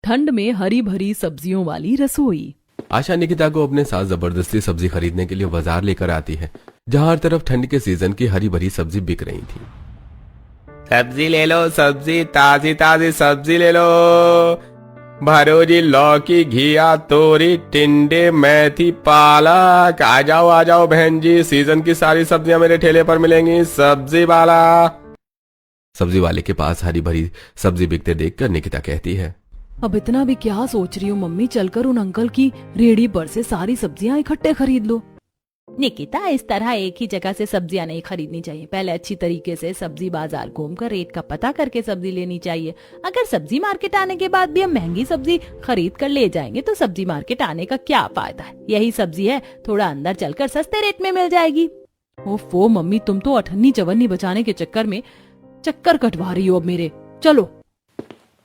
ठंड में हरी भरी सब्जियों वाली रसोई। आशा निकिता को अपने साथ जबरदस्ती सब्जी खरीदने के लिए बाजार लेकर आती है, जहां हर तरफ ठंड के सीजन की हरी भरी सब्जी बिक रही थी। सब्जी ले लो, सब्जी ताजी ताजी सब्जी ले लो। भरोजी, लौकी, घिया, तोरी, टिंडे, मेथी, पालक। आ जाओ बहन जी, सीजन की सारी सब्जियां मेरे ठेले पर मिलेंगी। सब्जी वाला। सब्जी वाले के पास हरी भरी सब्जी बिकते देखकर निकिता कहती है, अब इतना भी क्या सोच रही हूँ मम्मी, चलकर उन अंकल की रेहड़ी पर से सारी सब्जियां इकट्ठे खरीद लो। निकिता, इस तरह एक ही जगह से सब्जियां नहीं खरीदनी चाहिए। पहले अच्छी तरीके से सब्जी बाजार घूमकर रेट का पता करके सब्जी लेनी चाहिए। अगर सब्जी मार्केट आने के बाद भी हम महंगी सब्जी खरीद कर ले जाएंगे तो सब्जी मार्केट आने का क्या फायदा है। यही सब्जी है, थोड़ा अंदर चलकर सस्ते रेट में मिल जाएगी। ओफो मम्मी, तुम तो अठन्नी चवन्नी बचाने के चक्कर में चक्कर कटवा रही हो अब मेरे। चलो।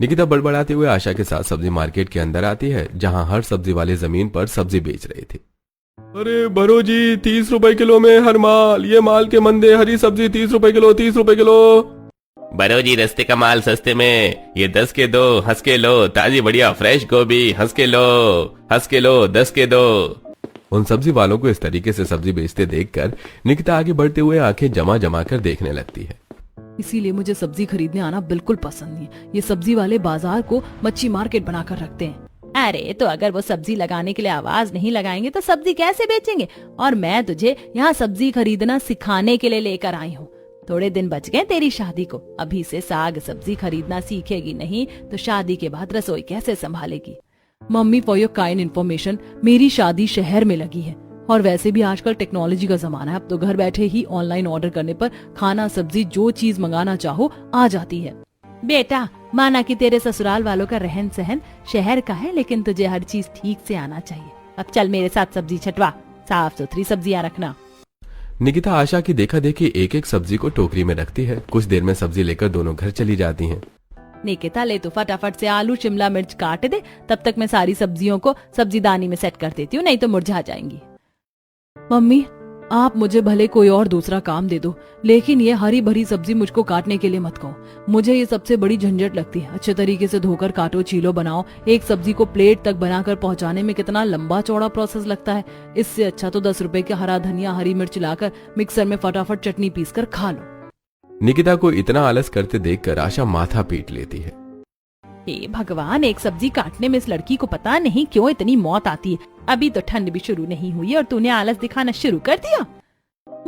निकिता बड़बड़ाते हुए आशा के साथ सब्जी मार्केट के अंदर आती है, जहां हर सब्जी वाले जमीन पर सब्जी बेच रहे थे। अरे भरो जी, 30 रुपए किलो में हर माल। ये माल के मंदे, हरी सब्जी 30 रुपए किलो, 30 रुपए किलो। भरो जी, रस्ते का माल सस्ते में, ये 10 के दो, हंस के लो। ताजी बढ़िया फ्रेश गोभी, हंस के लो 10 के दो। उन सब्जी वालों को इस तरीके से सब्जी बेचते देखकर निकिता आगे बढ़ते हुए आंखें जमा कर देखने लगती है। इसीलिए मुझे सब्जी खरीदने आना बिल्कुल पसंद नहीं है। ये सब्जी वाले बाजार को मच्छी मार्केट बनाकर रखते हैं। अरे तो अगर वो सब्जी लगाने के लिए आवाज नहीं लगाएंगे तो सब्जी कैसे बेचेंगे। और मैं तुझे यहाँ सब्जी खरीदना सिखाने के लिए लेकर आई हूँ। थोड़े दिन बच गए तेरी शादी को। अभी से साग सब्जी खरीदना सीखेगी नहीं तो शादी के बाद रसोई कैसे संभालेगी। Mummy, for your kind information, मेरी शादी शहर में लगी है और वैसे भी आजकल टेक्नोलॉजी का जमाना है। अब तो घर बैठे ही ऑनलाइन ऑर्डर करने पर खाना सब्जी जो चीज मंगाना चाहो आ जाती है। बेटा, माना कि तेरे ससुराल वालों का रहन सहन शहर का है, लेकिन तुझे हर चीज ठीक से आना चाहिए। अब चल मेरे साथ सब्जी छटवा, साफ सुथरी सब्जियां रखना। निकिता आशा की देखा देखी एक एक सब्जी को टोकरी में रखती है। कुछ देर में सब्जी लेकर दोनों घर चली जाती हैं। निकिता, ले तो फटाफट से आलू शिमला मिर्च काट दे, तब तक मैं सारी सब्जियों को सब्जीदानी में सेट कर देती हूँ, नहीं तो मुरझा जाएंगी। मम्मी, आप मुझे भले कोई और दूसरा काम दे दो, लेकिन ये हरी भरी सब्जी मुझको काटने के लिए मत कहो। मुझे ये सबसे बड़ी झंझट लगती है। अच्छे तरीके से धोकर काटो, छीलो, बनाओ। एक सब्जी को प्लेट तक बनाकर पहुंचाने में कितना लंबा चौड़ा प्रोसेस लगता है। इससे अच्छा तो 10 रुपए का हरा धनिया हरी मिर्च लाकर मिक्सर में फटाफट चटनी पीसकर खा लो। निकिता को इतना आलस करते देखकर आशा माथा पीट लेती है। हे भगवान, एक सब्जी काटने में इस लड़की को पता नहीं क्यों इतनी मौत आती है। अभी तो ठंड भी शुरू नहीं हुई और तूने आलस दिखाना शुरू कर दिया।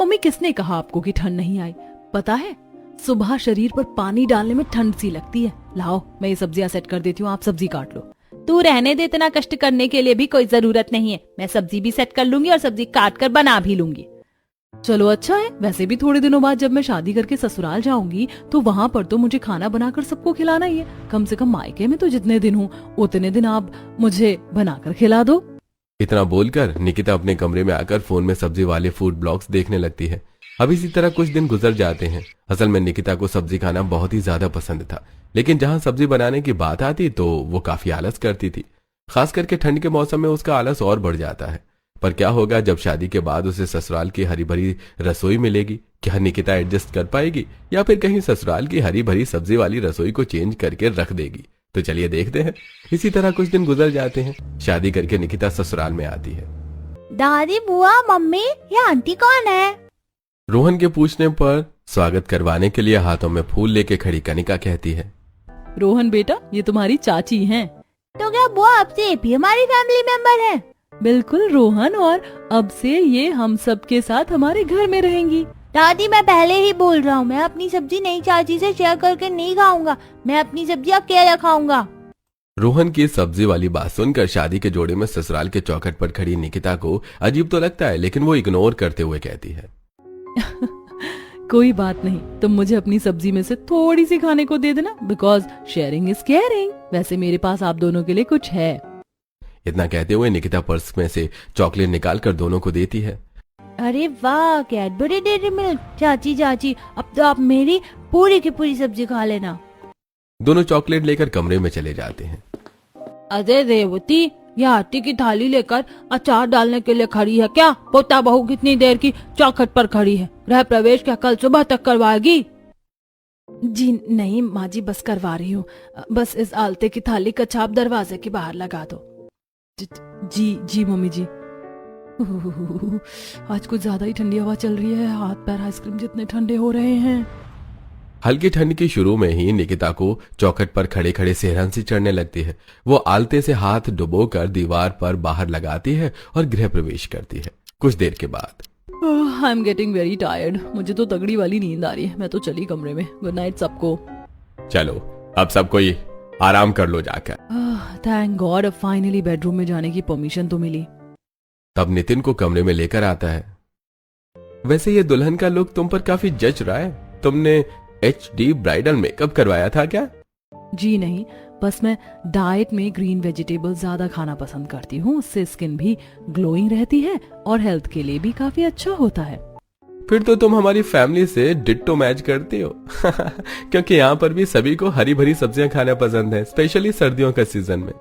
मम्मी, किसने कहा आपको कि ठंड नहीं आई? पता है, सुबह शरीर पर पानी डालने में ठंड सी लगती है। लाओ, मैं ये सब्जियां सेट कर देती हूँ, आप सब्जी काट लो। तू रहने दे, इतना कष्ट करने के लिए भी कोई जरूरत नहीं है। मैं सब्जी भी सेट कर लूंगी और सब्जी काट कर बना भी लूंगी। चलो अच्छा है। वैसे भी थोड़े दिनों बाद जब मैं शादी करके ससुराल जाऊंगी तो वहाँ पर तो मुझे खाना बनाकर सबको खिलाना ही है। कम से कम मायके में तो जितने दिन हूँ उतने दिन आप मुझे बनाकर खिला दो। इतना बोलकर निकिता अपने कमरे में आकर फोन में सब्जी वाले फूड ब्लॉग्स देखने लगती है। अब इसी तरह कुछ दिन गुजर जाते हैं। असल में निकिता को सब्जी खाना बहुत ही ज्यादा पसंद था, लेकिन जहाँ सब्जी बनाने की बात आती तो वो काफी आलस करती थी। खास करके ठंड के मौसम में उसका आलस और बढ़ जाता है। पर क्या होगा जब शादी के बाद उसे ससुराल की हरी भरी रसोई मिलेगी? क्या निकिता एडजस्ट कर पाएगी या फिर कहीं ससुराल की हरी भरी सब्जी वाली रसोई को चेंज करके रख देगी? तो चलिए देखते हैं। इसी तरह कुछ दिन गुजर जाते हैं। शादी करके निकिता ससुराल में आती है। दादी, बुआ, मम्मी, ये आंटी कौन है? रोहन के पूछने पर स्वागत करवाने के लिए हाथों में फूल लेके खड़ी कनिका कहती है, रोहन बेटा, ये तुम्हारी चाची हैं। तो क्या बुआ अब से भी हमारी फैमिली मेंबर है? बिल्कुल रोहन, और अब से ये हम सब के साथ हमारे घर में रहेंगी। दादी, मैं पहले ही बोल रहा हूँ, मैं अपनी सब्जी नई चाची से शेयर करके नहीं खाऊंगा। मैं अपनी सब्जी अकेला खाऊंगा। रोहन की सब्जी वाली बात सुनकर शादी के जोड़े में ससुराल के चौखट पर खड़ी निकिता को अजीब तो लगता है, लेकिन वो इग्नोर करते हुए कहती है, कोई बात नहीं, तुम मुझे अपनी सब्जी में से थोड़ी सी खाने को दे देना, बिकॉज शेयरिंग इज केयरिंग। वैसे मेरे पास आप दोनों के लिए कुछ है। इतना कहते हुए निकिता पर्स में से चॉकलेट निकाल कर दोनों को देती है। अरे वाह, कैडबरी डेयरी मिल्क। चाची चाची, अब तो आप मेरी पूरी की पूरी सब्जी खा लेना। दोनों चॉकलेट लेकर कमरे में चले जाते हैं। अरे रेवती, यह आटे की थाली लेकर अचार डालने के लिए खड़ी है क्या? पोता बहू कितनी देर की चौखट पर खड़ी है। गृह प्रवेश क्या कल सुबह तक करवाएगी? जी नहीं माँ जी, बस करवा रही हूँ। बस इस आलते की थाली का छाप दरवाजे के बाहर लगा दो। जी जी मम्मी जी। आज कुछ ज्यादा ही ठंडी हवा चल रही है, हाथ पैर आइसक्रीम जितने ठंडे हो रहे हैं। हल्की ठंड की शुरू में ही निकिता को चौखट पर खड़े खड़े सेहरन सी चढ़ने लगती है। वो आलते से हाथ डुबोकर दीवार पर बाहर लगाती है और गृह प्रवेश करती है। कुछ देर के बाद I am getting very tired, मुझे तो तगड़ी वाली नींद आ रही है। मैं तो चली कमरे में। गुड नाइट सबको। चलो अब सब कोई आराम कर लो जाकर। थैंक गॉड, अब फाइनली बेडरूम में जाने की परमिशन तो मिली। तब नितिन को कमरे में लेकर आता है। वैसे ये दुल्हन का लुक तुम पर काफी जच रहा है। तुमने HD ब्राइडल मेकअप करवाया था क्या? जी नहीं, बस मैं डाइट में ग्रीन वेजिटेबल ज्यादा खाना पसंद करती हूँ। उससे स्किन भी ग्लोइंग रहती है और हेल्थ के लिए भी काफी अच्छा होता है। फिर तो तुम हमारी फैमिली से डिट्टो मैच करती हो। क्योंकि यहाँ पर भी सभी को हरी भरी सब्जियां खाना पसंद है, स्पेशली सर्दियों का सीजन में।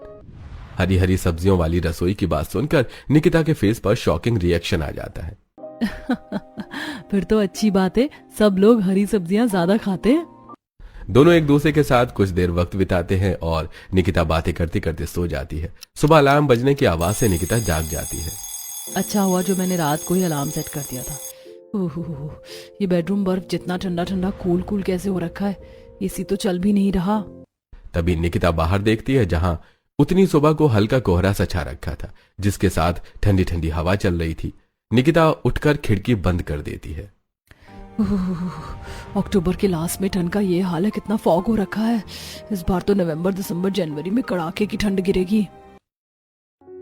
हरी हरी सब्जियों वाली रसोई की बात सुनकर निकिता के फेस पर शॉकिंग रिएक्शन आ जाता है। फिर तो अच्छी बात है, सब लोग हरी सब्जियां ज्यादा खाते हैं। दोनों एक दूसरे के साथ कुछ देर वक्त बिताते हैं और निकिता बातें करते करते सो जाती है। सुबह अलार्म बजने की आवाज से निकिता जाग जाती है। अच्छा हुआ जो मैंने रात को ही अलार्म सेट कर दिया था। ओह, ये बेडरूम बर्फ जितना ठंडा ठंडा कूल कूल कैसे हो रखा है। एसी तो चल भी नहीं रहा। तभी निकिता बाहर देखती है, जहां उतनी सुबह को हल्का कोहरा सा छा रखा था, जिसके साथ ठंडी ठंडी हवा चल रही थी। निकिता उठकर खिड़की बंद कर देती है। अक्टूबर के लास्ट में ठंड का ये हाल है, कितना फॉग हो रखा है। इस बार तो नवंबर दिसंबर जनवरी में कड़ाके की ठंड गिरेगी।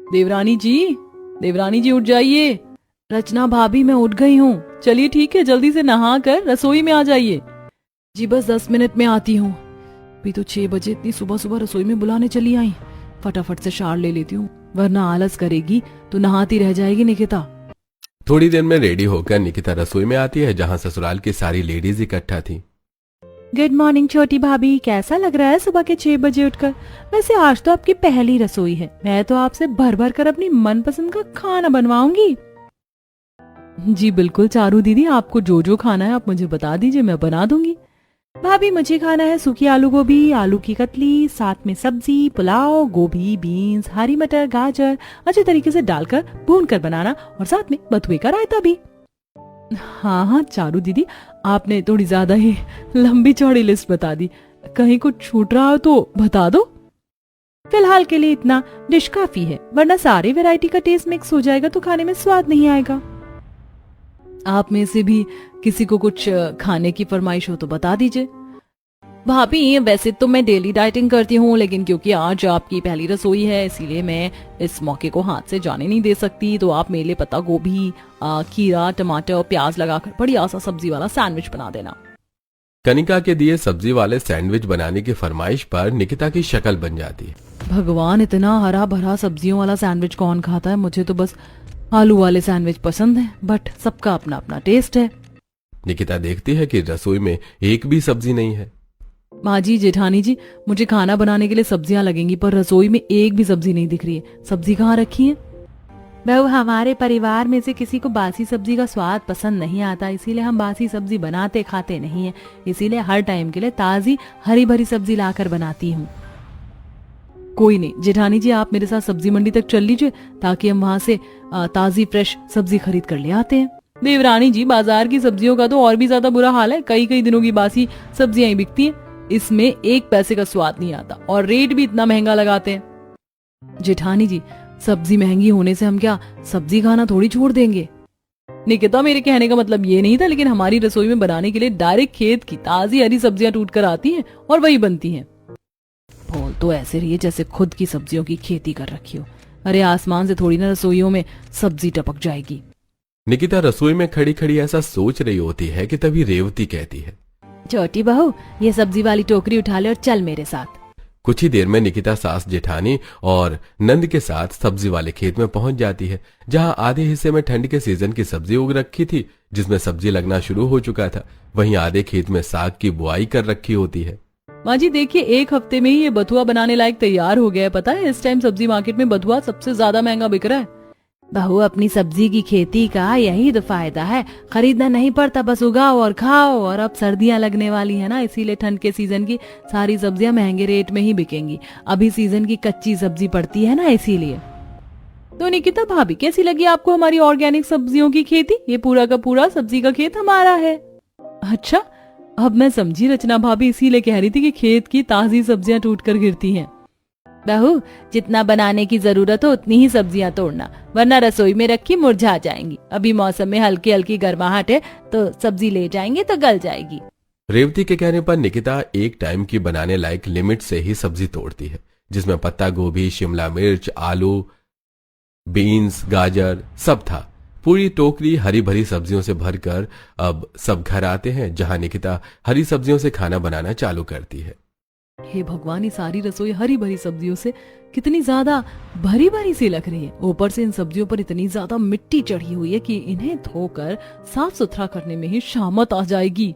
देवरानी जी उठ जाइए। रचना भाभी मैं उठ गई हूँ। चलिए ठीक है, जल्दी से नहा कर रसोई में आ जाइए। जी बस 10 मिनट में आती हूँ। अभी तो 6 बजे इतनी सुबह सुबह रसोई में बुलाने चली आई। फटाफट से शार ले लेती हूँ, वरना आलस करेगी तो नहाती रह जाएगी निकिता। थोड़ी देर में रेडी होकर निकिता रसोई में आती है, जहां ससुराल की सारी लेडीज इकट्ठा थी। गुड मॉर्निंग छोटी भाभी, कैसा लग रहा है सुबह के 6 बजे उठकर? वैसे आज तो आपकी पहली रसोई है, मैं तो आपसे भर भर कर अपनी मनपसंद का खाना बनवाऊंगी। जी बिल्कुल चारू दीदी, आपको जो जो खाना है आप मुझे बता दीजिए, मैं बना दूंगी। भाभी मुझे खाना है सूखी आलू गोभी, आलू की कतली, साथ में सब्जी, पुलाव, गोभी, बीन्स, हरी मटर, गाजर अच्छे तरीके से डालकर भून कर बनाना और साथ में बथुए का रायता भी। हाँ चारू दीदी, आपने थोड़ी ज्यादा ही लंबी चौड़ी लिस्ट बता दी। कहीं कुछ छूट रहा हो तो बता दो। फिलहाल के लिए इतना डिश काफी है, वरना सारे वैरायटी का टेस्ट मिक्स हो जाएगा तो खाने में स्वाद नहीं आएगा। आप में से भी किसी को कुछ खाने की फरमाइश हो तो बता दीजिए। भाभी वैसे तो मैं डेली डाइटिंग करती हूँ, लेकिन क्योंकि आज आपकी पहली रसोई है इसीलिए मैं इस मौके को हाथ से जाने नहीं दे सकती। तो आप मेरे लिए पत्ता गोभी, खीरा, टमाटर और प्याज लगाकर बढ़िया सा सब्जी वाला सैंडविच बना देना। कनिका के दिए सब्जी वाले सैंडविच बनाने की फरमाइश पर निकिता की शक्ल बन जाती है। भगवान, इतना हरा भरा सब्जियों वाला सैंडविच कौन खाता है? मुझे तो बस आलू वाले सैंडविच पसंद है, बट सबका अपना अपना टेस्ट है। निकिता देखती है कि रसोई में एक भी सब्जी नहीं है। माँ जी, जेठानी जी, मुझे खाना बनाने के लिए सब्जियां लगेंगी, पर रसोई में एक भी सब्जी नहीं दिख रही है। सब्जी कहाँ रखी है? बहू, हमारे परिवार में से किसी को बासी सब्जी का स्वाद पसंद नहीं आता, इसीलिए हम बासी सब्जी बनाते खाते नहीं है। इसीलिए हर टाइम के लिए ताजी हरी भरी सब्जी लाकर बनाती हूँ। कोई नहीं जेठानी जी, आप मेरे साथ सब्जी मंडी तक चल लीजिए ताकि हम वहाँ से ताजी फ्रेश सब्जी खरीद कर ले आते हैं। देवरानी जी, बाजार की सब्जियों का तो और भी ज्यादा बुरा हाल है। कई कई दिनों की बासी सब्जियां ही बिकती हैं। इसमें 1 पैसे का स्वाद नहीं आता और रेट भी इतना महंगा लगाते हैं। जेठानी जी, सब्जी महंगी होने से हम क्या सब्जी खाना थोड़ी छोड़ देंगे? निकिता, मेरे कहने का मतलब ये नहीं था, लेकिन हमारी रसोई में बनाने के लिए डायरेक्ट खेत की ताजी हरी सब्जियां टूट कर आती हैं और वही बनती हैं। बोल तो ऐसे रही है जैसे खुद की सब्जियों की खेती कर रखी हो। अरे आसमान से थोड़ी ना रसोइयों में सब्जी टपक जाएगी। निकिता रसोई में खड़ी खड़ी ऐसा सोच रही होती है कि तभी रेवती कहती है, छोटी बहू, ये सब्जी वाली टोकरी उठा ले और चल मेरे साथ। कुछ ही देर में निकिता सास जेठानी और नंद के साथ सब्जी वाले खेत में पहुंच जाती है, जहां आधे हिस्से में ठंड के सीजन की सब्जी उग रखी थी, जिसमें सब्जी लगना शुरू हो चुका था। वहीं आधे खेत में साग की बुआई कर रखी होती है। माँ जी देखिए, 1 हफ्ते में ही ये बथुआ बनाने लायक तैयार हो गया है। पता है, इस टाइम सब्जी मार्केट में बथुआ सबसे ज्यादा महंगा बिक रहा है। बहू, अपनी सब्जी की खेती का यही तो फायदा है, खरीदना नहीं पड़ता, बस उगाओ और खाओ। और अब सर्दियां लगने वाली है ना, इसीलिए ठंड के सीजन की सारी सब्जियां महंगे रेट में ही बिकेंगी। अभी सीजन की कच्ची सब्जी पड़ती है ना, इसीलिए। तो निकिता भाभी, कैसी लगी आपको हमारी ऑर्गेनिक सब्जियों की खेती? ये पूरा का पूरा सब्जी का खेत हमारा है। अच्छा, अब मैं समझी, रचना भाभी इसीलिए कह रही थी कि खेत की ताजी सब्जियां टूटकर गिरती हैं। बहू, जितना बनाने की जरूरत हो उतनी ही सब्जियां तोड़ना, वरना रसोई में रखी मुरझा जाएंगी। अभी मौसम में हल्की हल्की गर्माहट है तो सब्जी ले जाएंगे तो गल जाएगी। रेवती के कहने पर निकिता एक टाइम की बनाने लायक लिमिट से ही सब्जी तोड़ती है, जिसमें पत्ता गोभी, शिमला मिर्च, आलू, बीन्स, गाजर सब था। पूरी टोकरी हरी भरी सब्जियों से भरकर अब सब घर आते हैं, जहां निकिता हरी सब्जियों से खाना बनाना चालू करती है। हे भगवान, ये सारी रसोई हरी भरी सब्जियों से कितनी ज्यादा भरी भरी सी लग रही है। ऊपर से इन सब्जियों पर इतनी ज्यादा मिट्टी चढ़ी हुई है कि इन्हें धोकर साफ सुथरा करने में ही शामत आ जाएगी।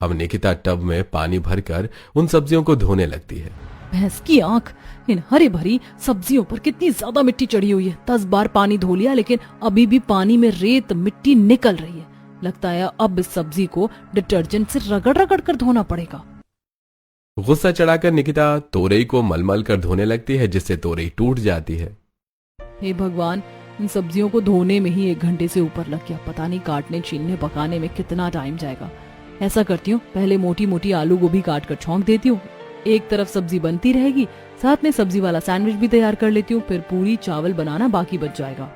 अब निकिता टब में पानी भरकर उन सब्जियों को धोने लगती है। भैंस की आंख, इन हरी भरी सब्जियों पर कितनी ज्यादा मिट्टी चढ़ी हुई है। 10 बार पानी धो लिया, लेकिन अभी भी पानी में रेत मिट्टी निकल रही है। लगता है अब इस सब्जी को डिटर्जेंट से रगड़ रगड़ कर धोना पड़ेगा। गुस्सा चढ़ाकर निकिता तोरई को मलमल कर धोने लगती है, जिससे तोरई टूट जाती है। हे भगवान, इन सब्जियों को धोने में ही 1 घंटे से ऊपर लग गया। पता नहीं काटने, छीलने, पकाने में कितना टाइम जाएगा। ऐसा करती हूँ, पहले मोटी मोटी आलू गोभी काट कर छौंक देती हूँ। एक तरफ सब्जी बनती रहेगी, साथ में सब्जी वाला सैंडविच भी तैयार कर लेती हूँ। फिर पूरी चावल बनाना बाकी बच जाएगा।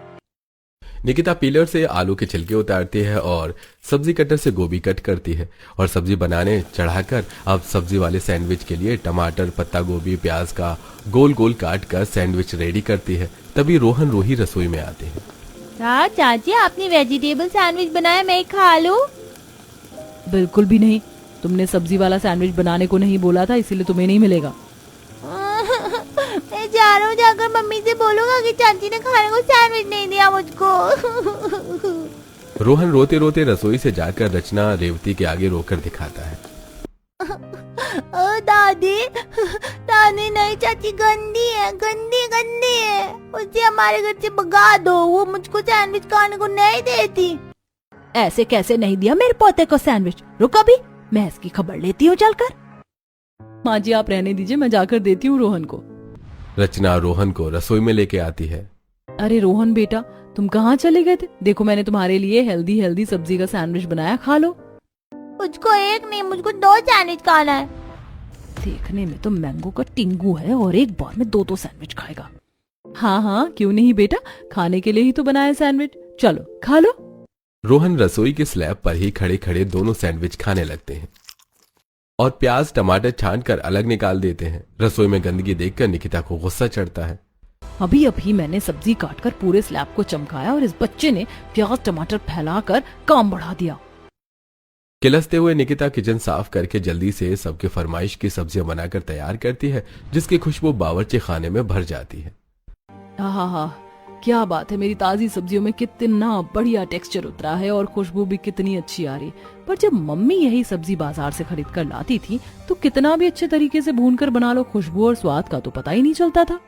निकिता पीलर से आलू के छिलके उतारती है और सब्जी कटर से गोभी कट करती है और सब्जी बनाने चढ़ाकर अब सब्जी वाले सैंडविच के लिए टमाटर, पत्ता गोभी, प्याज का गोल गोल काट कर सैंडविच रेडी करती है। तभी रोहन रोही रसोई में आते हैं। चाची, आपने वेजिटेबल सैंडविच बनाया, मैं खा लूं? बिल्कुल भी नहीं, तुमने सब्जी वाला सैंडविच बनाने को नहीं बोला था, इसीलिए तुम्हें नहीं मिलेगा। मैं जा रहा हूँ, जाकर मम्मी से बोलूंगा कि चाची ने खाने को सैंडविच नहीं दिया मुझको। रोहन रोते रोते रसोई से जाकर रचना रेवती के आगे रोकर दिखाता है। दादी, दादी नहीं, चाची गंदी है, गंदी गंदी है। उसे हमारे घर से भगा दो, वो मुझको सैंडविच खाने को नहीं देती। ऐसे कैसे नहीं दिया मेरे पोते को सैंडविच? रुको अभी, मैं इसकी खबर लेती हूँ चलकर। माँ जी, आप रहने दीजिए, मैं जाकर देती हूँ रोहन को। रचना रोहन को रसोई में लेके आती है। अरे रोहन बेटा, तुम कहाँ चले गए थे? देखो, मैंने तुम्हारे लिए हेल्दी हेल्दी सब्जी का सैंडविच बनाया, खा लो। मुझको एक नहीं, मुझको 2 सैंडविच खाना है। देखने में तो मैंगो का टिंगू है और एक बार में 2 सैंडविच खाएगा। हाँ हाँ, क्यों नहीं बेटा, खाने के लिए ही तो बनाया सैंडविच, चलो खा लो। रोहन रसोई के स्लैब पर ही खड़े खड़े दोनों सैंडविच खाने लगते हैं और प्याज टमाटर छांट कर अलग निकाल देते हैं। रसोई में गंदगी देखकर निकिता को गुस्सा चढ़ता है। अभी अभी मैंने सब्जी काटकर पूरे स्लैब को चमकाया और इस बच्चे ने प्याज टमाटर फैलाकर काम बढ़ा दिया। किलसते हुए निकिता किचन साफ करके जल्दी से सबके फरमाइश की सब्जियां बनाकर तैयार करती है, जिसकी खुशबू बावर्ची खाने में भर जाती है। हाँ, क्या बात है, मेरी ताजी सब्जियों में कितना बढ़िया टेक्सचर उतरा है और खुशबू भी कितनी अच्छी आ रही। पर जब मम्मी यही सब्जी बाजार से खरीद कर लाती थी तो कितना भी अच्छे तरीके से भूनकर बना लो, खुशबू और स्वाद का तो पता ही नहीं चलता था।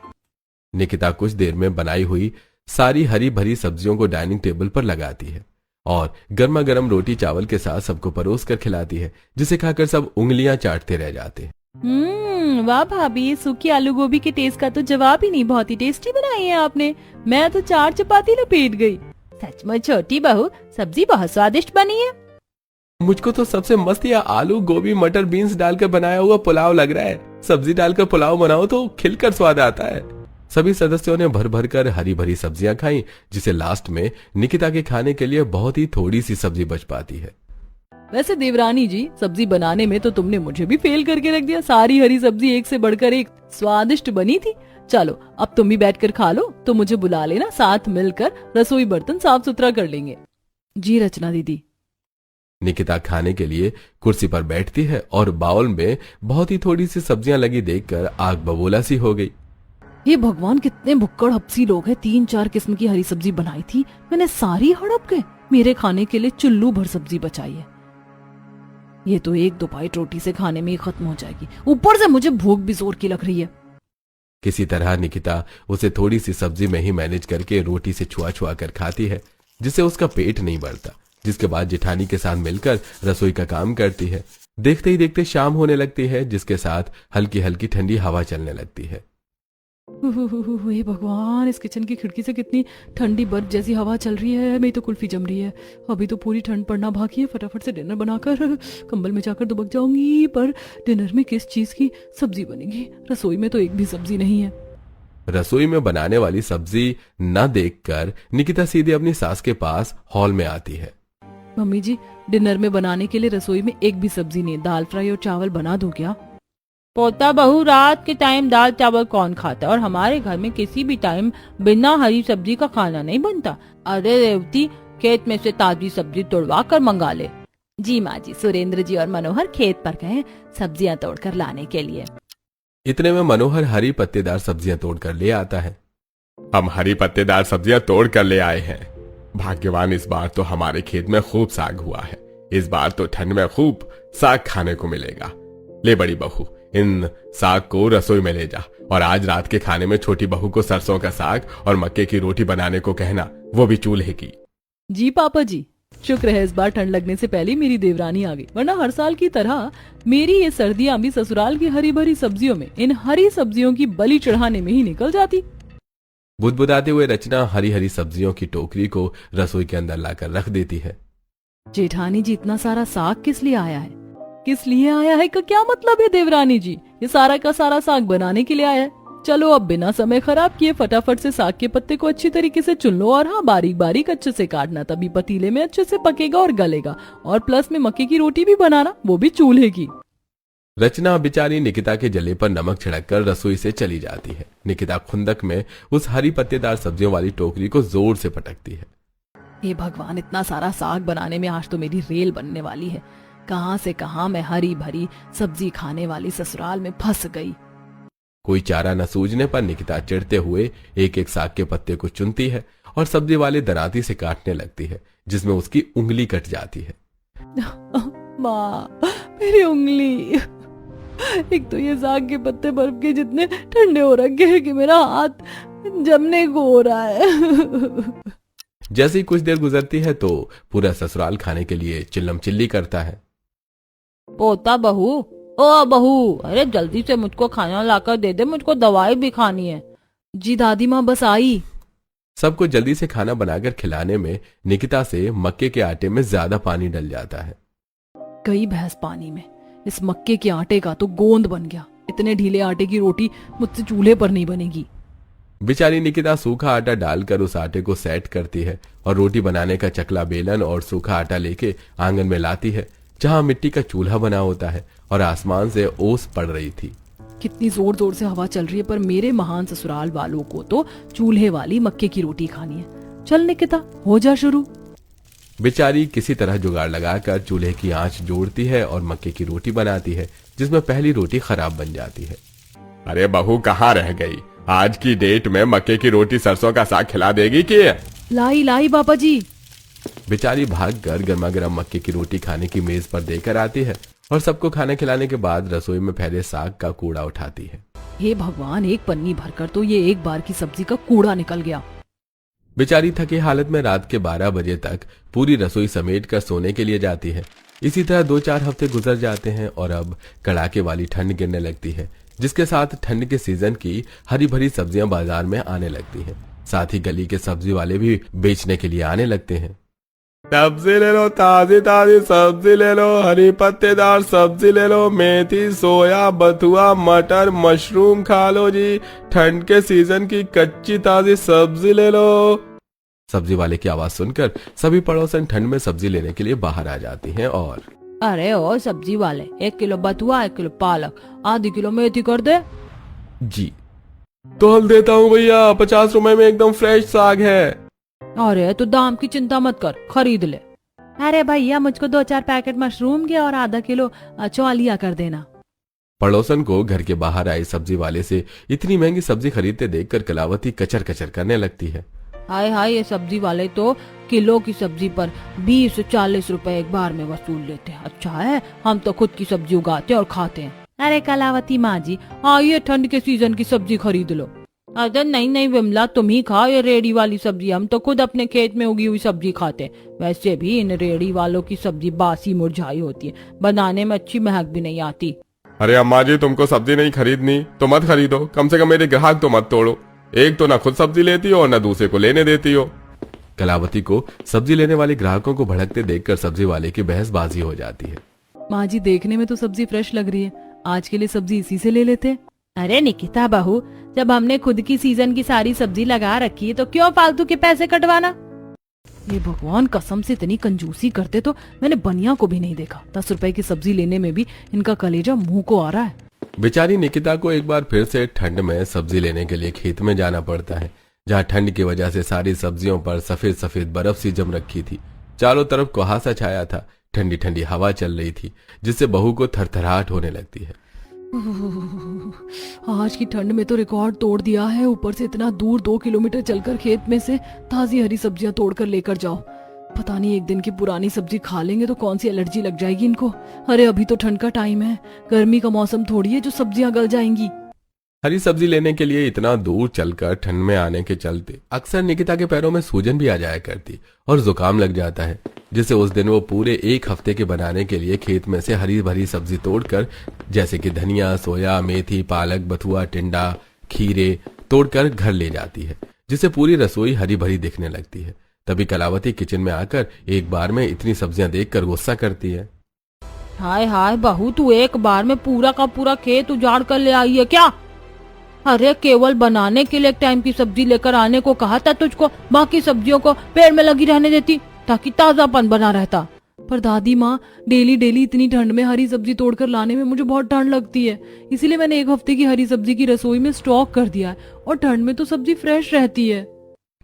निकिता कुछ देर में बनाई हुई सारी हरी भरी सब्जियों को डाइनिंग टेबल पर लगाती है और गर्मा गर्म रोटी चावल के साथ सबको परोस कर खिलाती है, जिसे खाकर सब उंगलियां चाटते रह जाते हैं। वाह भाभी, सूखी आलू गोभी के टेस्ट का तो जवाब ही नहीं, बहुत ही टेस्टी बनाई है आपने। मैं तो 4 चपाती लपेट गई। सचमुच छोटी बहू, सब्जी बहुत स्वादिष्ट बनी है। मुझको तो सबसे मस्त यह आलू गोभी मटर बीन्स डालकर बनाया हुआ पुलाव लग रहा है। सब्जी डालकर पुलाव बनाओ तो खिलकर स्वाद आता है। सभी सदस्यों ने भर भर कर हरी भरी सब्जियां खाई, जिसे लास्ट में निकिता के खाने के लिए बहुत ही थोड़ी सी सब्जी बच पाती है। वैसे देवरानी जी, सब्जी बनाने में तो तुमने मुझे भी फेल करके रख दिया। सारी हरी सब्जी एक से बढ़कर एक स्वादिष्ट बनी थी। चलो अब तुम भी बैठकर खा लो, तो मुझे बुला लेना, साथ मिलकर रसोई बर्तन साफ सुथरा कर लेंगे। जी रचना दीदी। निकिता खाने के लिए कुर्सी पर बैठती है और बाउल में बहुत ही थोड़ी सी सब्जियां लगी देखकर आग बबूला सी हो गई। ये भगवान, कितने भुक्कड़ हपसी लोग हैं। 3-4 किस्म की हरी सब्जी बनाई थी, मैंने सारी हड़प गए। मेरे खाने के लिए चुल्लू भर सब्जी बचाई है। ये तो 1-2 बाइट रोटी से खाने में ही खत्म हो जाएगी। ऊपर से मुझे भूख भी जोर की लग रही है। किसी तरह निकिता उसे थोड़ी सी सब्जी में ही मैनेज करके रोटी से छुआ छुआ कर खाती है, जिससे उसका पेट नहीं भरता। जिसके बाद जेठानी के साथ मिलकर रसोई का काम करती है। देखते ही देखते शाम होने लगती है, जिसके साथ हल्की हल्की ठंडी हवा चलने लगती है। हे भगवान, इस किचन की खिड़की से कितनी ठंडी बर्फ जैसी हवा चल रही है। मेरी तो कुल्फी जम रही है। अभी तो पूरी ठंड पड़ना बाकी है। फटाफट से डिनर बनाकर कंबल में जाकर दुबक जाऊंगी। पर डिनर में किस चीज की सब्जी बनेगी? रसोई में तो एक भी सब्जी नहीं है। रसोई में बनाने वाली सब्जी न देखकर निकिता सीधे अपनी सास के पास हॉल में आती है। मम्मी जी, डिनर में बनाने के लिए रसोई में एक भी सब्जी नहीं। दाल फ्राई और चावल बना दूं क्या? पोता बहू, रात के टाइम दाल चावल कौन खाता है? और हमारे घर में किसी भी टाइम बिना हरी सब्जी का खाना नहीं बनता। अरे रेवती, खेत में से ताजी सब्जी तोड़वा कर मंगा ले। जी माँ जी, सुरेंद्र जी और मनोहर खेत पर गए सब्जियां तोड़कर लाने के लिए। इतने में मनोहर हरी पत्तेदार सब्जियां तोड़कर ले आता है। हम हरी पत्तेदार सब्जियां तोड़ कर ले आए हैं। भाग्यवान, इस बार तो हमारे खेत में खूब साग हुआ है। इस बार तो ठंड में खूब साग खाने को मिलेगा। ले बड़ी बहू, इन साग को रसोई में ले जा और आज रात के खाने में छोटी बहू को सरसों का साग और मक्के की रोटी बनाने को कहना, वो भी चूल्हे की। जी पापा जी, शुक्र है इस बार ठंड लगने से पहले मेरी देवरानी आ गई, वरना हर साल की तरह मेरी ये सर्दियां भी ससुराल की हरी भरी सब्जियों में, इन हरी सब्जियों की बलि चढ़ाने में ही निकल जाती। बुदबुदाते हुए रचना हरी हरी सब्जियों की टोकरी को रसोई के अंदर लाकर रख देती है। जेठानी जी, इतना सारा साग किस लिए आया है? किस लिए आया है का क्या मतलब है देवरानी जी? ये सारा का सारा साग बनाने के लिए आया है। चलो अब बिना समय खराब किए फटाफट से साग के पत्ते को अच्छी तरीके से चुन लो और हाँ, बारीक बारीक अच्छे से काटना, तभी पतीले में अच्छे से पकेगा और गलेगा। और प्लस में मक्के की रोटी भी बनाना, वो भी चूल्हे की। रचना बेचारी निकिता के जले पर नमक छिड़ककर रसोई से चली जाती है। निकिता खुंदक में उस हरी पत्तेदार सब्जियों वाली टोकरी को जोर से पटकती है। हे भगवान, इतना सारा साग बनाने में आज तो मेरी रेल बनने वाली है। कहां से कहां मैं हरी भरी सब्जी खाने वाली ससुराल में फंस गई। कोई चारा न सूझने पर निकिता चिढ़ते हुए एक एक साग के पत्ते को चुनती है और सब्जी वाले दराती से काटने लगती है, जिसमें उसकी उंगली कट जाती है। माँ, मेरी उंगली। एक तो ये साग के पत्ते बर्फ के जितने ठंडे हो रखे हैं कि मेरा हाथ जमने को हो रहा है। जैसे ही कुछ देर गुजरती है तो पूरा ससुराल खाने के लिए चिल्लम चिल्ली करता है। पोता बहू, ओ बहू, अरे जल्दी से मुझको खाना लाकर दे दे, मुझको दवाई भी खानी है। जी दादी माँ, बस आई। सबको जल्दी से खाना बनाकर खिलाने में निकिता से मक्के के आटे में ज्यादा पानी डल जाता है। गई भैंस पानी में। इस मक्के के आटे का तो गोंद बन गया। इतने ढीले आटे की रोटी मुझसे चूल्हे पर नहीं बनेगी। बेचारी निकिता सूखा आटा डालकर उस आटे को सेट करती है और रोटी बनाने का चकला बेलन और सूखा आटा लेके आंगन में लाती है, जहां मिट्टी का चूल्हा बना होता है और आसमान से ओस पड़ रही थी। कितनी जोर जोर से हवा चल रही है, पर मेरे महान ससुराल वालों को तो चूल्हे वाली मक्के की रोटी खानी है। चल निकिता, हो जा शुरू। बेचारी किसी तरह जुगाड़ लगाकर चूल्हे की आंच जोड़ती है और मक्के की रोटी बनाती है, जिसमें पहली रोटी खराब बन जाती है। अरे बहू, कहाँ रह गई? आज की डेट में मक्के की रोटी सरसों का साग खिला देगी कि? लाई लाई पापा जी। बेचारी भागकर गर्मा गर्म मक्के की रोटी खाने की मेज पर देकर आती है और सबको खाना खिलाने के बाद रसोई में फैले साग का कूड़ा उठाती है। हे भगवान, एक पन्नी भरकर तो ये एक बार की सब्जी का कूड़ा निकल गया। बेचारी थकी हालत में रात के 12 बजे तक पूरी रसोई समेट कर सोने के लिए जाती है। इसी तरह 2-4 हफ्ते गुजर जाते हैं और अब कड़ाके वाली ठंड गिरने लगती है, जिसके साथ ठंड के सीजन की हरी भरी सब्जियां बाजार में आने लगती हैं। साथ ही गली के सब्जी वाले भी बेचने के लिए आने लगते हैं। सब्जी ले लो, ताजी ताजी सब्जी ले लो, हरी पत्तेदार सब्जी ले लो, मेथी, सोया, बथुआ, मटर, मशरूम खा लो जी। ठंड के सीजन की कच्ची ताजी सब्जी ले लो। सब्जी वाले की आवाज सुनकर सभी पड़ोसन ठंड में सब्जी लेने के लिए बाहर आ जाती हैं और अरे ओ सब्जी वाले, 1 किलो बथुआ, 1 किलो पालक, आधी किलो मेथी कर दे। जी तो हल देता हूँ भैया, 50 रुपए में एकदम फ्रेश साग है। अरे तू दाम की चिंता मत कर, खरीद ले। अरे भैया, मुझको 2-4 पैकेट मशरूम के और आधा किलो चौलिया कर देना। पड़ोसन को घर के बाहर आए सब्जी वाले से इतनी महंगी सब्जी खरीदते देखकर कलावती कचर कचर करने लगती है। हाय हाय, ये सब्जी वाले तो किलो की सब्जी पर 20 से 40 रुपए एक बार में वसूल लेते हैं। अच्छा है, हम तो खुद की सब्जी उगाते और खाते हैं। अरे कलावती माँ जी, आइए ठंड के सीजन की सब्जी खरीद लो। अरे नहीं नहीं विमला, तुम ही खाओ ये रेडी वाली सब्जी, हम तो खुद अपने खेत में उगी हुई सब्जी खाते हैं। वैसे भी इन रेडी वालों की सब्जी बासी मुरझाई होती है, बनाने में अच्छी महक भी नहीं आती। अरे अम्मा जी, तुमको सब्जी नहीं खरीदनी तो मत खरीदो, कम से कम मेरे ग्राहक तो मत तोड़ो। एक तो ना खुद सब्जी लेती हो और ना दूसरे को लेने देती हो। कलावती को सब्जी लेने वाले ग्राहकों को भड़कते देखकर सब्जी वाले की बहसबाजी हो जाती है। माँ जी, देखने में तो सब्जी फ्रेश लग रही है, आज के लिए सब्जी इसी से ले लेते हैं। अरे निकिता बहू, जब हमने खुद की सीजन की सारी सब्जी लगा रखी है तो क्यों फालतू के पैसे कटवाना। ये भगवान, कसम से इतनी कंजूसी करते तो मैंने बनिया को भी नहीं देखा। 10 रुपए की सब्जी लेने में भी इनका कलेजा मुंह को आ रहा है। बेचारी निकिता को एक बार फिर से ठंड में सब्जी लेने के लिए खेत में जाना पड़ता है, जहाँ ठंड की वजह से सारी सब्जियों पर सफेद सफेद बर्फ सी जम रखी थी। चारों तरफ कुहासा छाया था, ठंडी ठंडी हवा चल रही थी, जिससे बहू को थरथराहट होने लगती है। आज की ठंड में तो रिकॉर्ड तोड़ दिया है। ऊपर से इतना दूर 2 किलोमीटर चलकर खेत में से ताजी हरी सब्जियां तोड़कर लेकर जाओ। पता नहीं एक दिन की पुरानी सब्जी खा लेंगे तो कौन सी एलर्जी लग जाएगी इनको। अरे अभी तो ठंड का टाइम है, गर्मी का मौसम थोड़ी है जो सब्जियां गल जाएंगी। हरी सब्जी लेने के लिए इतना दूर चलकर ठंड में आने के चलते अक्सर निकिता के पैरों में सूजन भी आ जाया करती और जुकाम लग जाता है, जिससे उस दिन वो पूरे 1 हफ्ते के बनाने के लिए खेत में से हरी भरी सब्जी तोड़कर, जैसे कि धनिया, सोया, मेथी, पालक, बथुआ, टिंडा, खीरे तोड़कर घर ले जाती है, जिससे पूरी रसोई हरी भरी दिखने लगती है। तभी कलावती किचन में आकर एक बार में इतनी सब्जियां देखकर गुस्सा करती है। हाय हाय बहू, तू एक बार में पूरा का पूरा खेत उजाड़ कर ले आई है क्या? अरे केवल बनाने के लिए एक टाइम की सब्जी लेकर आने को कहा था तुझको, बाकी सब्जियों को पेड़ में लगी रहने देती ताकि ताजापन बना रहता। पर दादी माँ, डेली डेली इतनी ठंड में हरी सब्जी तोड़कर लाने में मुझे बहुत ठंड लगती है, इसीलिए मैंने 1 हफ्ते की हरी सब्जी की रसोई में स्टॉक कर दिया है, और ठंड में तो सब्जी फ्रेश रहती है।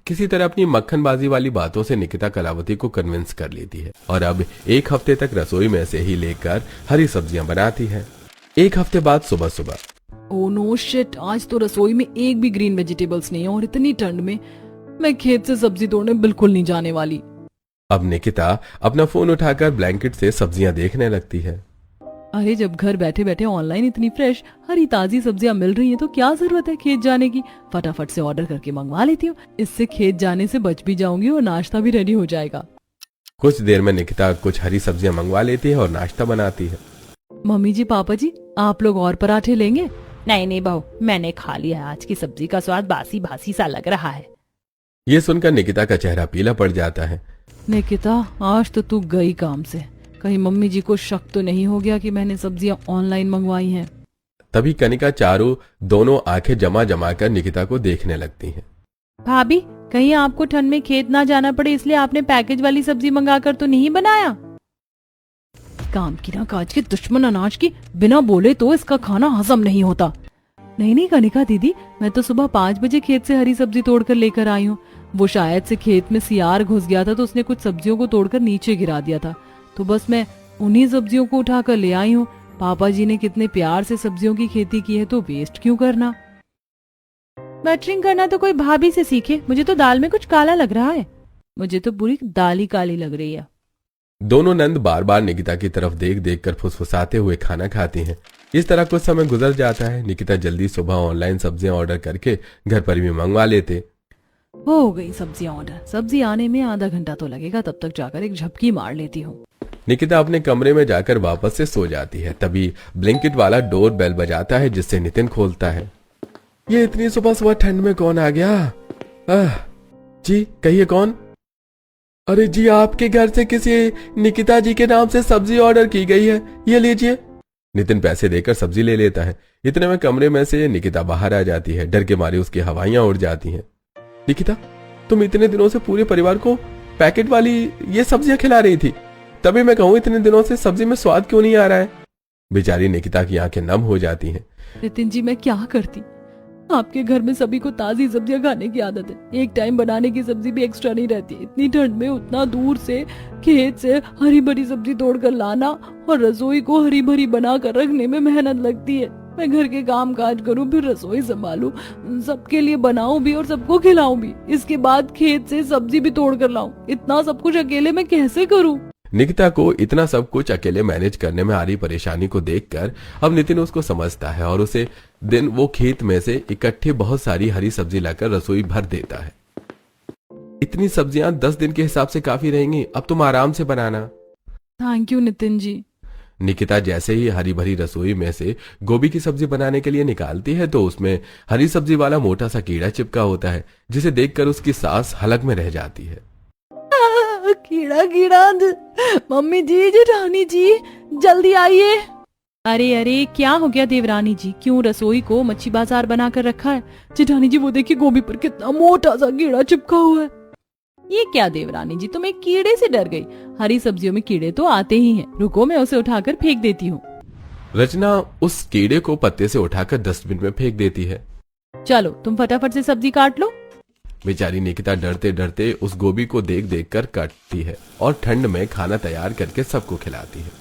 किसी तरह अपनी मक्खनबाजी वाली बातों से निकिता कलावती को कन्विंस कर लेती है और अब 1 हफ्ते तक रसोई में से ही लेकर हरी सब्जियां बनाती है। 1 हफ्ते बाद सुबह सुबह, ओह नो शिट, आज तो रसोई में एक भी ग्रीन वेजिटेबल्स नहीं है, और इतनी ठंड में मैं खेत से सब्जी तोड़ने बिल्कुल नहीं जाने वाली। अब निकिता अपना फोन उठाकर ब्लैंकेट से सब्जियां देखने लगती है। अरे जब घर बैठे बैठे ऑनलाइन इतनी फ्रेश हरी ताजी सब्जियां मिल रही हैं तो क्या जरूरत है खेत जाने की। फटाफट से ऑर्डर करके मंगवा लेती हूँ, इससे खेत जाने से बच भी जाऊंगी और नाश्ता भी रेडी हो जाएगा। कुछ देर में निकिता कुछ हरी सब्जियां मंगवा लेती है और नाश्ता बनाती है। मम्मी जी, पापा जी, आप लोग और पराठे लेंगे? नहीं नहीं बहू, मैंने खा लिया, आज की सब्जी का स्वाद बासी बासी सा लग रहा है। ये सुनकर निकिता का चेहरा पीला पड़ जाता है। निकिता, आज तो तू गई काम से, कहीं मम्मी जी को शक तो नहीं हो गया कि मैंने सब्जियां ऑनलाइन मंगवाई हैं। तभी कनिका चारू दोनों आंखें जमा जमा कर निकिता को देखने लगती हैं। भाभी, कहीं आपको ठंड में खेत ना जाना पड़े इसलिए आपने पैकेज वाली सब्जी मंगाकर तो नहीं बनाया? काम की ना काज के दुश्मन अनाज की, बिना बोले तो इसका खाना हजम नहीं होता। नहीं कनिका दीदी, मैं तो सुबह 5 बजे खेत से हरी सब्जी तोड़कर लेकर आई हूँ। वो शायद से खेत में सियार घुस गया था तो उसने कुछ सब्जियों को तोड़कर नीचे गिरा दिया था, तो बस मैं उन्हीं सब्जियों को उठाकर ले आई हूँ। पापा जी ने कितने प्यार से सब्जियों की खेती की है, तो वेस्ट क्यों करना। बटरिंग करना तो कोई भाभी से सीखे, मुझे तो दाल में कुछ काला लग रहा है। मुझे तो पूरी दाल ही काली लग रही है। दोनों नंद बार बार निकिता की तरफ देख देख कर फुसफुसाते हुए खाना खाती हैं। इस तरह कुछ समय गुजर जाता है। निकिता जल्दी सुबह ऑनलाइन सब्जियां ऑर्डर करके घर पर भी मंगवा लेते। हो गई सब्जियां ऑर्डर, सब्जी आने में आधा घंटा तो लगेगा, तब तक जाकर एक झपकी मार लेती हूँ। निकिता अपने कमरे में जाकर वापस से सो जाती है। तभी ब्लिंकिट वाला डोर बेल बजाता है, जिससे नितिन खोलता है। ये इतनी सुबह सुबह ठंड में कौन आ गया? जी कहिए कौन? अरे जी, आपके घर से किसी निकिता जी के नाम से सब्जी ऑर्डर की गई है, ये लीजिए। नितिन पैसे देकर सब्जी ले लेता है। इतने में कमरे में से निकिता बाहर आ जाती है। डर के मारे उसकी हवाइयां उड़ जाती हैं। निकिता, तुम इतने दिनों से पूरे परिवार को पैकेट वाली ये सब्जियां खिला रही थी, तभी मैं कहूँ इतने दिनों से सब्जी में स्वाद क्यों नहीं आ रहा है। बेचारी निकिता की आंखें नम हो जाती हैं। नितिन जी, मैं क्या करती, आपके घर में सभी को ताजी सब्जियां खाने की आदत है, एक टाइम बनाने की सब्जी भी एक्स्ट्रा नहीं रहती। इतनी ठंड में उतना दूर से खेत से हरी भरी सब्जी तोड़कर लाना और रसोई को हरी भरी बना कर रखने में मेहनत लगती है। मैं घर के काम काज करूं, फिर रसोई संभालूं, सबके लिए बनाऊं भी और सबको खिलाऊं भी, इसके बाद खेत से सब्जी भी तोड़ कर लाऊं। इतना सब कुछ अकेले मैं कैसे करूं? निकिता को इतना सब कुछ अकेले मैनेज करने में आ रही परेशानी को देखकर अब नितिन उसको समझता है और उसे दिन वो खेत में से इकट्ठे बहुत सारी हरी सब्जी लाकर रसोई भर देता है। इतनी सब्जियां 10 दिन के हिसाब से काफी रहेंगी, अब तुम आराम से बनाना। Thank you Nitin ji. निकिता जैसे ही हरी भरी रसोई में से गोभी की सब्जी बनाने के लिए निकालती है तो उसमें हरी सब्जी वाला मोटा सा कीड़ा चिपका होता है, जिसे देखकर उसकी सांस हलक में रह जाती है। कीड़ा कीड़ा, मम्मी जी, जेठानी जी, जल्दी आइए। अरे अरे, क्या हो गया देवरानी जी, क्यों रसोई को मच्छी बाजार बनाकर रखा है? जेठानी जी वो देखिए गोभी पर कितना मोटा सा कीड़ा चिपका हुआ है। ये क्या देवरानी जी, तुम एक कीड़े से डर गई? हरी सब्जियों में कीड़े तो आते ही हैं, रुको मैं उसे उठाकर फेंक देती हूँ। रचना उस कीड़े को पत्ते से उठाकर डस्टबिन में फेंक देती है। चलो तुम फटाफट से सब्जी काट लो। बेचारी निकिता डरते डरते उस गोभी को देख देख कर काटती है और ठंड में खाना तैयार करके सबको खिलाती है।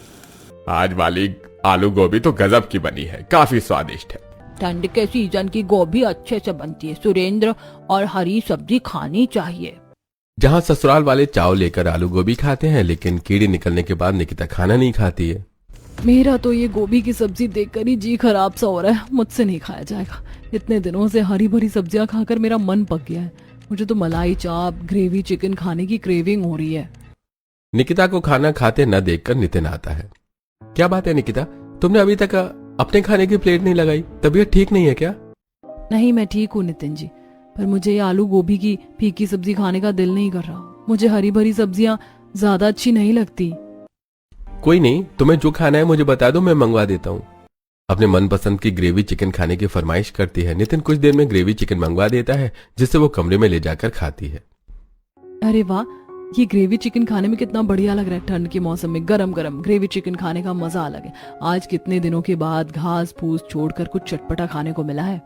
आज वाली आलू गोभी तो गजब की बनी है, काफी स्वादिष्ट है। ठंड के सीजन की गोभी अच्छे से बनती है सुरेंद्र, और हरी सब्जी खानी चाहिए। जहाँ ससुराल वाले चाव लेकर आलू गोभी खाते हैं, लेकिन कीड़ी निकलने के बाद निकिता खाना नहीं खाती है। मेरा तो ये गोभी की सब्जी देखकर ही जी खराब सा हो रहा है, मुझसे नहीं खाया जाएगा। इतने दिनों से हरी भरी सब्जियां खाकर मेरा मन पक गया है। मुझे तो मलाई चाप, ग्रेवी चिकन खाने की क्रेविंग हो रही है। निकिता को खाना खाते न देखकर नितिन आता है। क्या बात है निकिता, तुमने अभी तक अपने खाने की प्लेट नहीं लगाई? तबीयत ठीक नहीं है क्या? नहीं, मैं ठीक हूँ नितिन जी, पर मुझे ये आलू गोभी की फीकी सब्जी खाने का दिल नहीं कर रहा। मुझे हरी भरी सब्जियां ज्यादा अच्छी नहीं लगती। कोई नहीं, तुम्हें जो खाना है मुझे बता दो, मैं मंगवा देता हूँ। अपने मनपसंद की ग्रेवी चिकन खाने की फरमाइश करती है। नितिन कुछ देर में ग्रेवी चिकन मंगवा देता है, जिससे वो कमरे में ले जाकर खाती है। अरे वाह, ये ग्रेवी चिकन खाने में कितना बढ़िया लग रहा है। ठंड के मौसम में गरम गरम ग्रेवी चिकन खाने का मजा अलग है। आज कितने दिनों के बाद घास फूस छोड़कर कुछ चटपटा खाने को मिला है।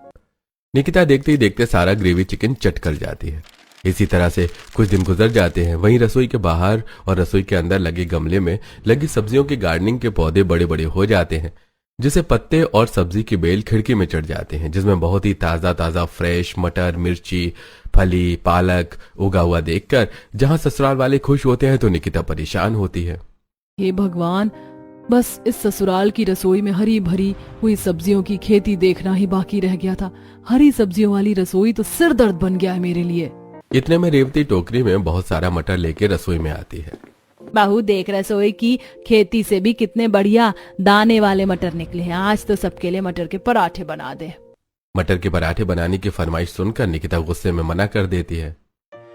निकिता देखते ही देखते सारा ग्रेवी चिकन चट कर जाती है। इसी तरह से कुछ दिन गुजर जाते हैं। वहीं रसोई के बाहर और रसोई के अंदर लगे गमले में लगी सब्जियों के गार्डनिंग के पौधे बड़े बड़े हो जाते हैं, जिसे पत्ते और सब्जी की बेल खिड़की में चढ़ जाते हैं, जिसमें बहुत ही ताजा ताजा फ्रेश मटर, मिर्ची, फली, पालक उगा हुआ देखकर जहां ससुराल वाले खुश होते हैं तो निकिता परेशान होती है। हे भगवान, बस इस ससुराल की रसोई में हरी भरी हुई सब्जियों की खेती देखना ही बाकी रह गया था। हरी सब्जियों वाली रसोई तो सिर दर्द बन गया है मेरे लिए। इतने में रेवती टोकरी में बहुत सारा मटर लेके रसोई में आती है। बहू देख, रसोई की खेती से भी कितने बढ़िया दाने वाले मटर निकले हैं। आज तो सबके लिए मटर के पराठे बना दे। मटर के पराठे बनाने की फरमाइश सुनकर निकिता गुस्से में मना कर देती है।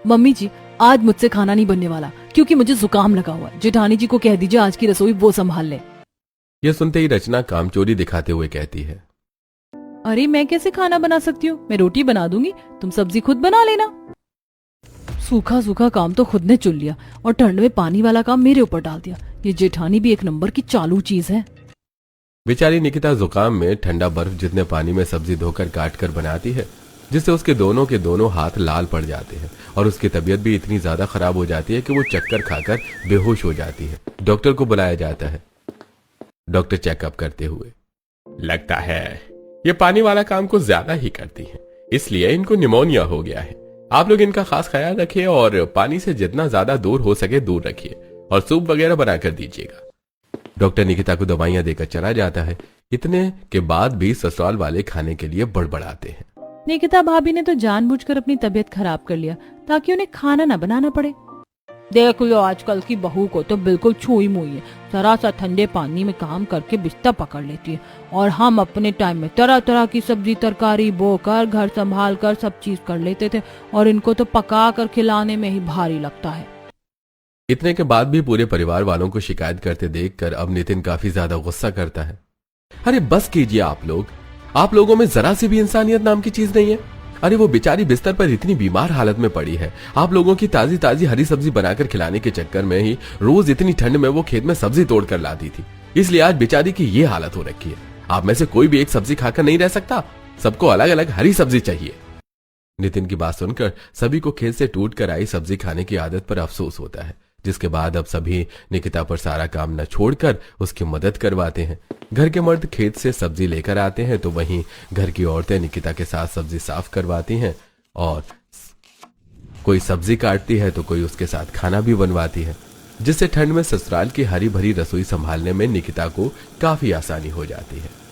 मम्मी जी, आज मुझसे खाना नहीं बनने वाला क्योंकि मुझे जुकाम लगा हुआ है। जेठानी जी को कह दीजिए आज की रसोई वो संभाल ले। यह सुनते ही रचना कामचोरी दिखाते हुए कहती है, अरे मैं कैसे खाना बना सकती हूँ? मैं रोटी बना दूंगी, तुम सब्जी खुद बना लेना। सूखा सूखा काम तो खुद ने चुन लिया और ठंड में पानी वाला काम मेरे ऊपर डाल दिया। ये जेठानी भी एक नंबर की चालू चीज है। बेचारी निकिता जुकाम में ठंडा बर्फ जितने पानी में सब्जी धोकर काट कर बनाती है, जिससे उसके दोनों के दोनों हाथ लाल पड़ जाते हैं और उसकी तबीयत भी इतनी ज्यादा खराब हो जाती है कि वो चक्कर खाकर बेहोश हो जाती है। डॉक्टर को बुलाया जाता है। डॉक्टर चेकअप करते हुए, लगता है ये पानी वाला काम कुछ ज्यादा ही करती है, इसलिए इनको निमोनिया हो गया है। आप लोग इनका खास ख्याल रखिए और पानी से जितना ज्यादा दूर हो सके दूर रखिए और सूप वगैरह बनाकर दीजिएगा। डॉक्टर निकिता को दवाइयां देकर चला जाता है। इतने के बाद भी ससुराल वाले खाने के लिए बड़बड़ाते हैं। निकिता भाभी ने तो जानबूझकर अपनी तबीयत खराब कर लिया ताकि उन्हें खाना न बनाना पड़े। देख लो, आजकल की बहू को तो बिल्कुल छुई मुई है। जरा सा ठंडे पानी में काम करके बिस्तर पकड़ लेती है और हम अपने टाइम में तरह तरह की सब्जी तरकारी बोकर घर संभाल कर सब चीज कर लेते थे और इनको तो पका कर खिलाने में ही भारी लगता है। इतने के बाद भी पूरे परिवार वालों को शिकायत करते देखकर अब नितिन काफी ज्यादा गुस्सा करता है। अरे बस कीजिए आप लोगों में जरा सी भी इंसानियत नाम की चीज नहीं है। अरे वो बेचारी बिस्तर पर इतनी बीमार हालत में पड़ी है, आप लोगों की ताजी ताजी हरी सब्जी बनाकर खिलाने के चक्कर में ही रोज इतनी ठंड में वो खेत में सब्जी तोड़ कर लाती थी, इसलिए आज बेचारी की ये हालत हो रखी है। आप में से कोई भी एक सब्जी खाकर नहीं रह सकता, सबको अलग अलग हरी सब्जी चाहिए। नितिन की बात सुनकर सभी को खेत से टूट कर आई सब्जी खाने की आदत पर अफसोस होता है, जिसके बाद अब सभी निकिता पर सारा काम न छोड़कर उसकी मदद करवाते हैं। घर के मर्द खेत से सब्जी लेकर आते हैं तो वहीं घर की औरतें निकिता के साथ सब्जी साफ करवाती हैं और कोई सब्जी काटती है तो कोई उसके साथ खाना भी बनवाती है। जिससे ठंड में ससुराल की हरी भरी रसोई संभालने में निकिता को काफी आसानी हो जाती है।